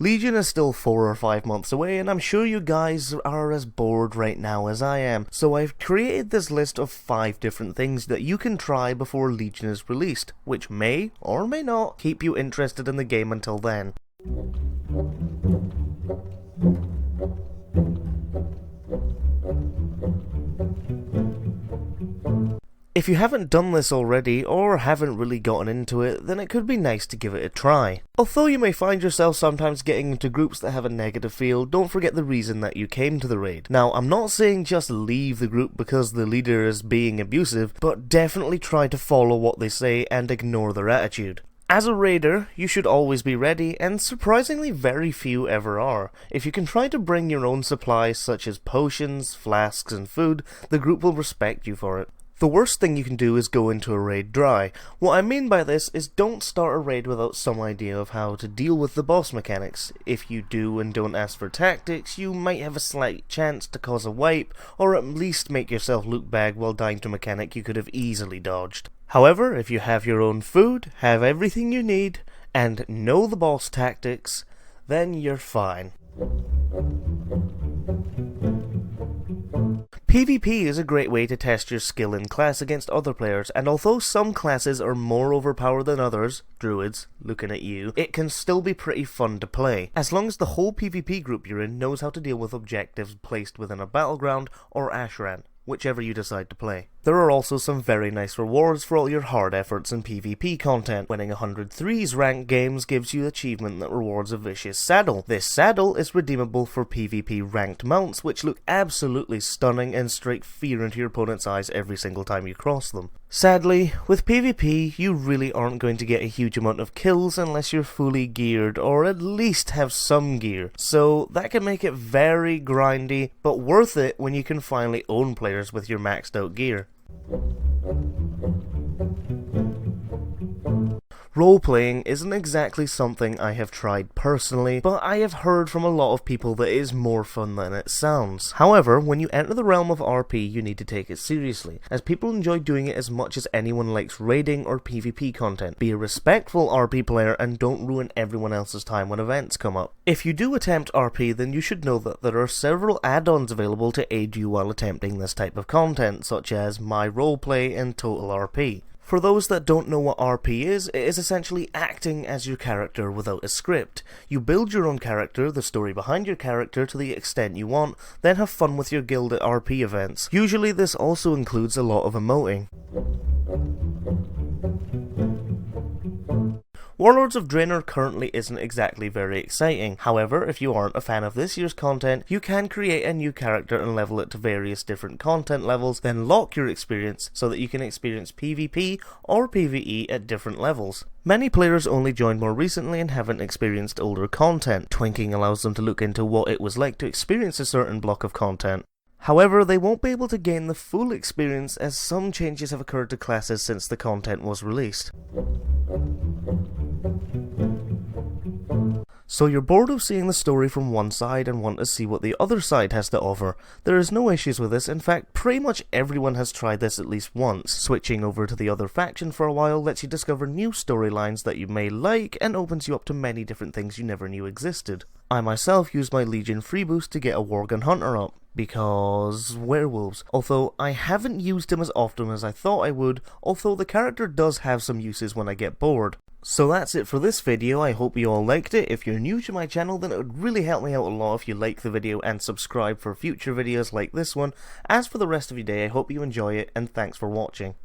Legion is still 4 or 5 months away, and I'm sure you guys are as bored right now as I am, so I've created this list of 5 different things that you can try before Legion is released, which may, or may not, keep you interested in the game until then. If you haven't done this already, or haven't really gotten into it, then it could be nice to give it a try. Although you may find yourself sometimes getting into groups that have a negative feel, don't forget the reason that you came to the raid. Now, I'm not saying just leave the group because the leader is being abusive, but definitely try to follow what they say and ignore their attitude. As a raider, you should always be ready, and surprisingly very few ever are. If you can try to bring your own supplies such as potions, flasks and food, the group will respect you for it. The worst thing you can do is go into a raid dry. What I mean by this is don't start a raid without some idea of how to deal with the boss mechanics. If you do and don't ask for tactics, you might have a slight chance to cause a wipe, or at least make yourself look bad while dying to a mechanic you could have easily dodged. However, if you have your own food, have everything you need, and know the boss tactics, then you're fine. PvP is a great way to test your skill in class against other players, and although some classes are more overpowered than others, druids, looking at you, it can still be pretty fun to play, as long as the whole PvP group you're in knows how to deal with objectives placed within a battleground or ashran, whichever you decide to play. There are also some very nice rewards for all your hard efforts in PvP content. Winning 103's ranked games gives you achievement that rewards a vicious saddle. This saddle is redeemable for PvP ranked mounts, which look absolutely stunning and strike fear into your opponent's eyes every single time you cross them. Sadly, with PvP, you really aren't going to get a huge amount of kills unless you're fully geared, or at least have some gear. So that can make it very grindy, but worth it when you can finally own players with your maxed out gear. Role-playing isn't exactly something I have tried personally, but I have heard from a lot of people that it is more fun than it sounds. However, when you enter the realm of RP, you need to take it seriously, as people enjoy doing it as much as anyone likes raiding or PvP content. Be a respectful RP player and don't ruin everyone else's time when events come up. If you do attempt RP, then you should know that there are several add-ons available to aid you while attempting this type of content, such as My Roleplay and Total RP. For those that don't know what RP is, it is essentially acting as your character without a script. You build your own character, the story behind your character to the extent you want, then have fun with your guild at RP events. Usually this also includes a lot of emoting. Warlords of Draenor currently isn't exactly very exciting. However, if you aren't a fan of this year's content, you can create a new character and level it to various different content levels, then lock your experience so that you can experience PvP or PvE at different levels. Many players only joined more recently and haven't experienced older content. Twinking allows them to look into what it was like to experience a certain block of content. However, they won't be able to gain the full experience as some changes have occurred to classes since the content was released. So you're bored of seeing the story from one side and want to see what the other side has to offer. There is no issues with this. In fact, pretty much everyone has tried this at least once. Switching over to the other faction for a while lets you discover new storylines that you may like and opens you up to many different things you never knew existed. I myself used my Legion free boost to get a Worgen Hunter up, because werewolves. Although I haven't used him as often as I thought I would, although the character does have some uses when I get bored. So that's it for this video. I hope you all liked it. If you're new to my channel, then it would really help me out a lot if you like the video and subscribe for future videos like this one. As for the rest of your day, I hope you enjoy it, and thanks for watching.